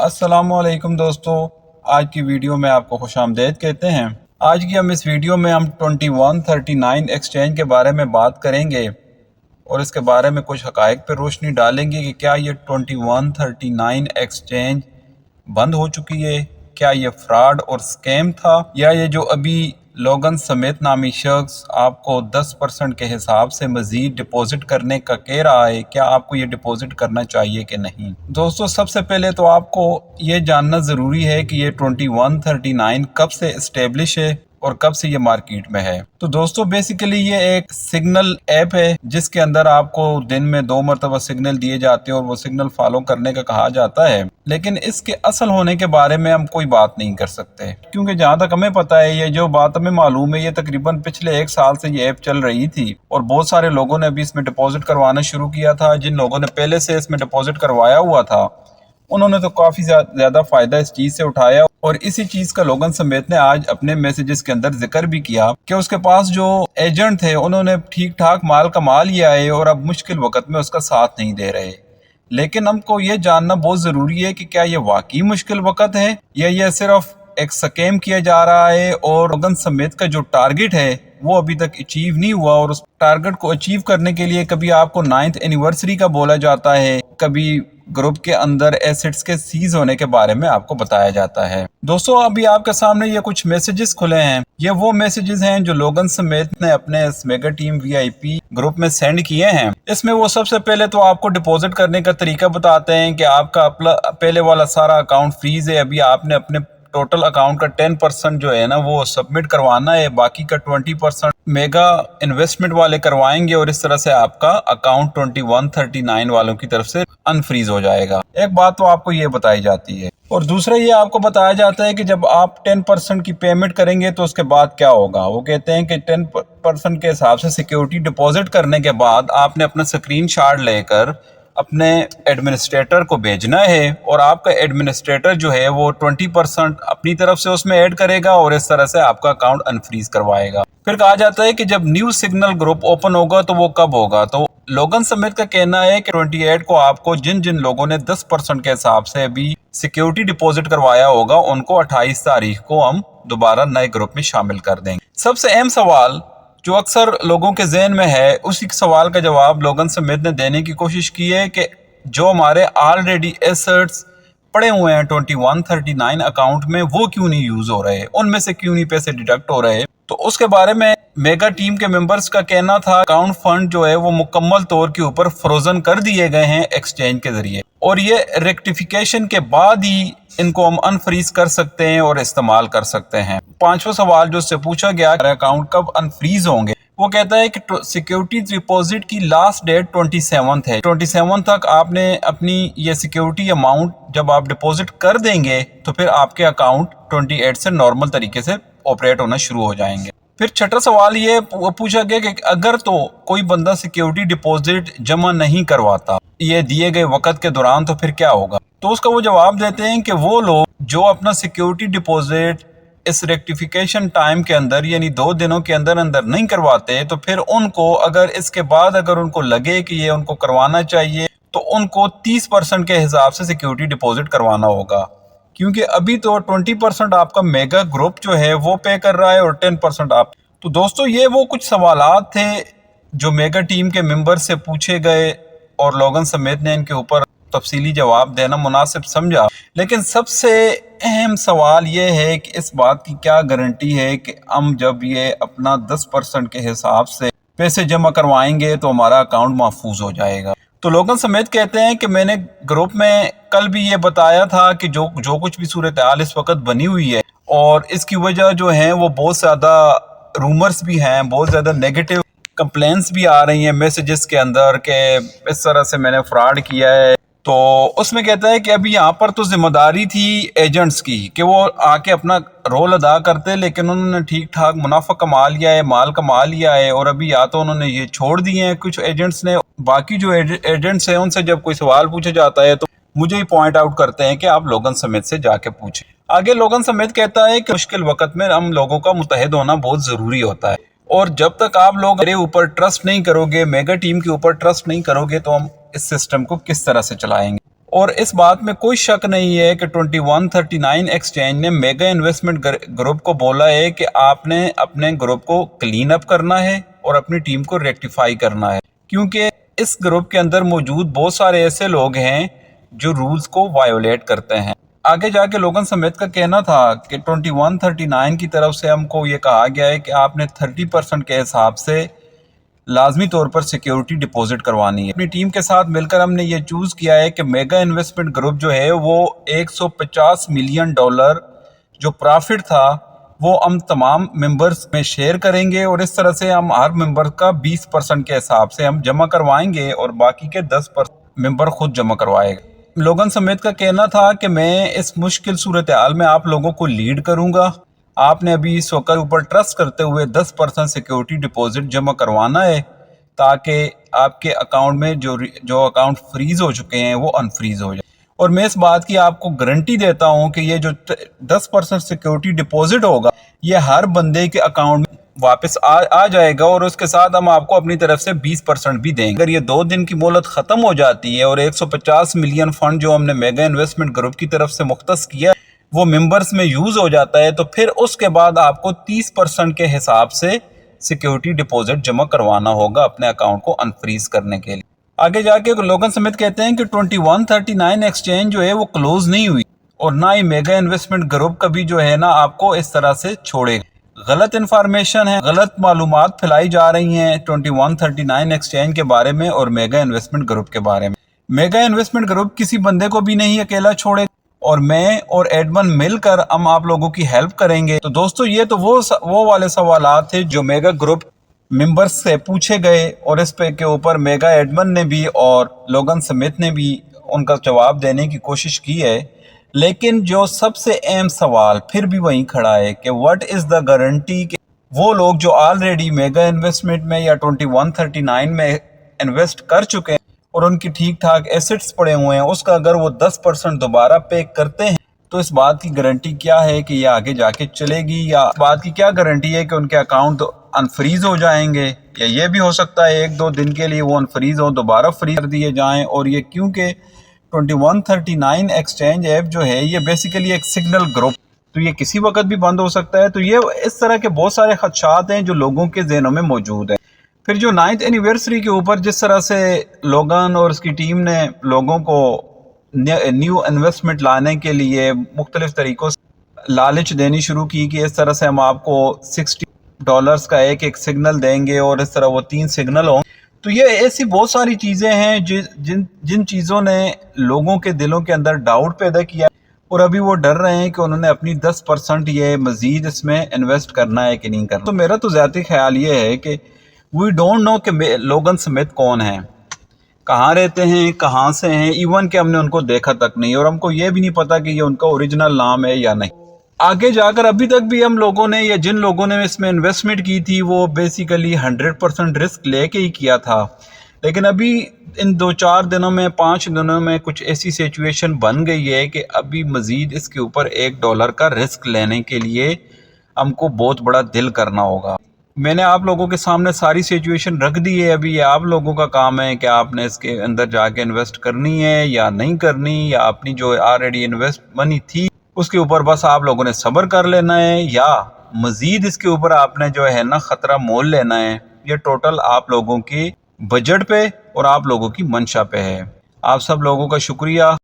अस्सलाम वालेकुम दोस्तों, आज की वीडियो में आपको खुश आमदेद कहते हैं। आज की इस वीडियो में हम 2139 एक्सचेंज के बारे में बात करेंगे और इसके बारे में कुछ हकायक पर रोशनी डालेंगे कि क्या ये 2139 एक्सचेंज बंद हो चुकी है, क्या ये फ्रॉड और स्कैम था, या ये जो अभी लोगन समेत नामी शख्स आपको 10% के हिसाब से मजीद डिपॉजिट करने का कह रहा है, क्या आपको ये डिपॉजिट करना चाहिए कि नहीं। दोस्तों, सबसे पहले तो आपको ये जानना ज़रूरी है कि ये 2139 कब से इस्टेब्लिश है और कब से ये मार्केट में है। तो दोस्तों, बेसिकली ये एक सिग्नल ऐप है जिसके अंदर आपको दिन में 2 मरतबा सिग्नल दिए जाते हैं और वो सिग्नल फॉलो करने का कहा जाता है, लेकिन इसके असल होने के बारे में हम कोई बात नहीं कर सकते, क्योंकि जहाँ तक हमें पता है, ये जो बात हमें मालूम है, ये तकरीबन पिछले 1 साल से ये ऐप चल रही थी और बहुत सारे लोगों ने अभी इसमें डिपॉजिट करवाना शुरू किया था। जिन लोगों ने पहले से इसमें डिपॉजिट करवाया हुआ था उन्होंने तो काफ़ी ज़्यादा फ़ायदा इस चीज़ से उठाया और इसी चीज़ का लोगन समेत ने आज अपने मैसेजेस के अंदर जिक्र भी किया कि उसके पास जो एजेंट थे उन्होंने ठीक ठाक माल कमा लिया है और अब मुश्किल वक्त में उसका साथ नहीं दे रहे। लेकिन हमको ये जानना बहुत ज़रूरी है कि क्या ये वाकई मुश्किल वक्त है या ये सिर्फ एक स्कैम किया जा रहा है और लोगन समेत का जो टारगेट है वो अभी तक अचीव नहीं हुआ, और उस टारगेट को अचीव करने के लिए कभी आपको 9th एनिवर्सरी का बोला जाता है, कभी ग्रुप के अंदर एसेट्स के सीज होने के बारे में आपको बताया जाता है। दोस्तों, अभी आपके सामने ये कुछ मैसेजेस खुले हैं। ये वो मैसेजेस हैं जो लोगन समेत ने अपने इस मेगा टीम VIP ग्रुप में सेंड किए हैं। इसमें वो सबसे पहले तो आपको डिपॉजिट करने का तरीका बताते हैं कि आपका पहले वाला सारा अकाउंट फ्रीज है, अभी आपने अपने टोटल अकाउंट का 10% जो है ना वो सबमिट करवाना है, बाकी का 20% मेगा इन्वेस्टमेंट वाले करवाएंगे और इस तरह से आपका अकाउंट 2139 वालों की तरफ से अनफ्रीज हो जाएगा। एक बात तो आपको ये बताई जाती है, और दूसरा ये आपको बताया जाता है कि जब आप 10% की पेमेंट करेंगे तो उसके बाद क्या होगा। वो कहते हैं कि 10% के हिसाब से सिक्योरिटी डिपॉजिट करने के बाद आपने अपना स्क्रीनशॉट लेकर अपने एडमिनिस्ट्रेटर को भेजना है और आपका एडमिनिस्ट्रेटर जो है वो 20% अपनी तरफ से उसमें ऐड करेगा और इस तरह से आपका अकाउंट अनफ्रीज करवाएगा। फिर कहा जाता है कि जब न्यू सिग्नल ग्रुप ओपन होगा तो वो कब होगा। तो लोगन समेत का कहना है कि 28 को आपको जिन जिन लोगों ने 10% के हिसाब से अभी सिक्योरिटी डिपॉजिट करवाया होगा उनको 28 तारीख को हम दोबारा नए ग्रुप में शामिल कर देंगे। सबसे अहम सवाल जो अक्सर लोगों के जहन में है, उसी सवाल का जवाब लोगन समेत ने देने की कोशिश की है कि जो हमारे ऑलरेडी एसेट्स पड़े हुए हैं 2139 अकाउंट में वो क्यों नहीं यूज हो रहे, उनमें से क्यों नहीं पैसे डिडक्ट हो रहे। तो उसके बारे में मेगा टीम के मेंबर्स का कहना था अकाउंट फंड जो है वो मुकम्मल तौर के ऊपर फ्रोजन कर दिए गए हैं एक्सचेंज के जरिए, और ये रेक्टिफिकेशन के बाद ही इनको हम अनफ्रीज कर सकते हैं और इस्तेमाल कर सकते हैं। 5वां सवाल जो उससे पूछा गया अकाउंट कब अनफ्रीज होंगे, वो कहता है कि सिक्योरिटी डिपॉजिट की लास्ट डेट 27 है। 27 तक आपने अपनी ये सिक्योरिटी अमाउंट जब आप डिपॉजिट कर देंगे तो फिर आपके अकाउंट 28 से नॉर्मल तरीके से ऑपरेट होना शुरू हो जाएंगे। फिर 6वां सवाल ये पूछा गया कि अगर तो कोई बंदा सिक्योरिटी डिपॉजिट जमा नहीं करवाता ये दिए गए वक्त के दौरान तो फिर क्या होगा। तो उसका वो जवाब देते हैं कि वो लोग जो अपना सिक्योरिटी डिपॉजिट इस रेक्टिफिकेशन टाइम के अंदर यानी 2 दिनों के अंदर अंदर नहीं करवाते तो फिर उनको अगर इसके बाद अगर उनको लगे कि ये उनको करवाना चाहिए तो उनको 30% के हिसाब से सिक्योरिटी डिपॉजिट करवाना होगा, क्योंकि अभी तो 20% आपका मेगा ग्रुप जो है वो पे कर रहा है और 10% आप। तो दोस्तों, ये वो कुछ सवालात थे जो मेगा टीम के मेंबर से पूछे गए और लोगन समेत ने इनके ऊपर तफसीली जवाब देना मुनासिब समझा। लेकिन सबसे अहम सवाल ये है कि इस बात की क्या गारंटी है कि हम जब ये अपना 10% के हिसाब से पैसे जमा करवाएंगे तो हमारा अकाउंट महफूज हो जाएगा। तो लोगन समेत कहते हैं कि मैंने ग्रुप में कल भी ये बताया था कि जो कुछ भी सूरत हाल इस वक्त बनी हुई है और इसकी वजह जो है वो बहुत ज़्यादा रूमर्स भी हैं, बहुत ज़्यादा नेगेटिव कंप्लेंट्स भी आ रही हैं मैसेजेस के अंदर कि इस तरह से मैंने फ्रॉड किया है। तो उसमें कहता है कि अभी यहाँ पर तो जिम्मेदारी थी एजेंट्स की कि वो आके अपना रोल अदा करते, लेकिन उन्होंने ठीक ठाक मुनाफा कमा लिया है, माल कमा लिया है, और अभी या तो उन्होंने ये छोड़ दिए हैं कुछ एजेंट्स ने। बाकी जो एजेंट्स हैं उनसे जब कोई सवाल पूछा जाता है तो मुझे ही पॉइंट आउट करते हैं कि आप लोगन समेत से जाके पूछें। आगे लोगन समेत कहता है कि मुश्किल वक्त में हम लोगों का मुत्तहिद होना बहुत ज़रूरी होता है, और जब तक आप लोग मेरे ऊपर ट्रस्ट नहीं करोगे, मेगा टीम के ऊपर ट्रस्ट नहीं करोगे, तो हम इस सिस्टम को किस तरह से चलाएंगे। اور اس بات میں کوئی شک نہیں ہے کہ 2139 ایکسچینج نے میگا انویسٹمنٹ گروپ کو بولا ہے کہ آپ نے اپنے گروپ کو کلین اپ کرنا ہے اور اپنی ٹیم کو ریکٹیفائی کرنا ہے، کیونکہ اس گروپ کے اندر موجود بہت سارے ایسے لوگ ہیں جو رولز کو وائیولیٹ کرتے ہیں۔ آگے جا کے لوگن سمیت کا کہنا تھا کہ 2139 کی طرف سے ہم کو یہ کہا گیا ہے کہ آپ نے 30% کے حساب سے لازمی طور پر سیکیورٹی ڈپوزٹ کروانی ہے۔ اپنی ٹیم کے ساتھ مل کر ہم نے یہ چوز کیا ہے کہ میگا انویسٹمنٹ گروپ جو ہے وہ $150 ملین جو پرافٹ تھا وہ ہم تمام ممبرز میں شیئر کریں گے، اور اس طرح سے ہم ہر ممبر کا 20% کے حساب سے ہم جمع کروائیں گے اور باقی کے 10% ممبر خود جمع کروائے گا۔ لوگن سمیت کا کہنا تھا کہ میں اس مشکل صورتحال میں آپ لوگوں کو لیڈ کروں گا، آپ نے ابھی اس وقت اوپر ٹرسٹ کرتے ہوئے 10% سیکیورٹی ڈپوزٹ جمع کروانا ہے تاکہ آپ کے اکاؤنٹ میں جو اکاؤنٹ فریز ہو چکے ہیں وہ انفریز ہو جائے۔ اور میں اس بات کی آپ کو گارنٹی دیتا ہوں کہ یہ جو 10% سیکیورٹی ڈپوزٹ ہوگا یہ ہر بندے کے اکاؤنٹ میں واپس آ جائے گا، اور اس کے ساتھ ہم آپ کو اپنی طرف سے 20% بھی دیں گے۔ اگر یہ 2 دن کی مہلت ختم ہو جاتی ہے اور 150 ملین فنڈ جو ہم نے میگا انویسٹمنٹ گروپ کی طرف سے مختص کیا وہ ممبرز میں یوز ہو جاتا ہے، تو پھر اس کے بعد آپ کو 30% کے حساب سے سیکیورٹی ڈپوزٹ جمع کروانا ہوگا اپنے اکاؤنٹ کو انفریز کرنے کے لیے۔ آگے جا کے لوگن سمیت کہتے ہیں کہ 2139 ایکسچینج جو ہے وہ کلوز نہیں ہوئی، اور نہ ہی میگا انویسٹمنٹ گروپ کبھی جو ہے نا آپ کو اس طرح سے چھوڑے گا۔ غلط انفارمیشن ہے، غلط معلومات پھیلائی جا رہی ہیں 2139 ایکسچینج کے بارے میں اور میگا انویسٹمنٹ گروپ کے بارے میں۔ میگا انویسٹمنٹ گروپ کسی بندے کو بھی نہیں اکیلا چھوڑے گا، اور میں اور ایڈمن مل کر ہم آپ لوگوں کی ہیلپ کریں گے۔ تو دوستو یہ تو وہ والے سوالات تھے جو میگا گروپ ممبرز سے پوچھے گئے، اور اس پہ کے اوپر میگا ایڈمن نے بھی اور لوگن سمیت نے بھی ان کا جواب دینے کی کوشش کی ہے، لیکن جو سب سے اہم سوال پھر بھی وہیں کھڑا ہے کہ واٹ از دا گارنٹی کہ وہ لوگ جو آلریڈی میگا انویسٹمنٹ میں یا 2139 میں انویسٹ کر چکے ہیں اور ان کی ٹھیک ٹھاک ایسٹس پڑے ہوئے ہیں، اس کا اگر وہ 10% دوبارہ پے کرتے ہیں تو اس بات کی گارنٹی کیا ہے کہ یہ آگے جا کے چلے گی، یا اس بات کی کیا گارنٹی ہے کہ ان کے اکاؤنٹ انفریز ہو جائیں گے، یا یہ بھی ہو سکتا ہے 1-2 دن کے لیے وہ انفریز ہوں دوبارہ فریز کر دیے جائیں۔ اور یہ کیونکہ 2139 ایکسچینج ایپ جو ہے یہ بیسیکلی ایک سگنل گروپ، تو یہ کسی وقت بھی بند ہو سکتا ہے۔ تو یہ اس طرح کے بہت سارے خدشات ہیں جو لوگوں کے ذہنوں میں موجود ہیں۔ پھر جو 9th اینیورسری کے اوپر جس طرح سے لوگن اور اس کی ٹیم نے لوگوں کو نیو انویسٹمنٹ لانے کے لیے مختلف طریقوں سے لالچ دینی شروع کی کہ اس طرح سے ہم آپ کو $60 کا ایک سگنل دیں گے اور اس طرح وہ 3 سگنل ہوں، تو یہ ایسی بہت ساری چیزیں ہیں جن چیزوں نے لوگوں کے دلوں کے اندر ڈاؤٹ پیدا کیا، اور ابھی وہ ڈر رہے ہیں کہ انہوں نے اپنی 10% یہ مزید اس میں انویسٹ کرنا ہے کہ نہیں کرنا۔ تو میرا تو ذاتی خیال یہ ہے کہ وی ڈونٹ نو کہ لوگن سمتھ کون ہیں، کہاں رہتے ہیں، کہاں سے ہیں، ایون کہ ہم نے ان کو دیکھا تک نہیں، اور ہم کو یہ بھی نہیں پتا کہ یہ ان کا اوریجنل نام ہے یا نہیں۔ آگے جا کر ابھی تک بھی ہم لوگوں نے یا جن لوگوں نے اس میں انویسٹمنٹ کی تھی وہ بیسیکلی 100% رسک لے کے ہی کیا تھا، لیکن ابھی ان 2-4 دنوں میں 5 دنوں میں کچھ ایسی سچویشن بن گئی ہے کہ ابھی مزید اس کے اوپر $1 کا رسک لینے کے لیے ہم کو بہت بڑا دل کرنا ہوگا۔ میں نے آپ لوگوں کے سامنے ساری سچویشن رکھ دی ہے، ابھی یہ آپ لوگوں کا کام ہے کہ آپ نے اس کے اندر جا کے انویسٹ کرنی ہے یا نہیں کرنی، یا اپنی جو آلریڈی انویسٹ منی تھی اس کے اوپر بس آپ لوگوں نے صبر کر لینا ہے، یا مزید اس کے اوپر آپ نے جو ہے نا خطرہ مول لینا ہے۔ یہ ٹوٹل آپ لوگوں کی بجٹ پہ اور آپ لوگوں کی منشا پہ ہے۔ آپ سب لوگوں کا شکریہ۔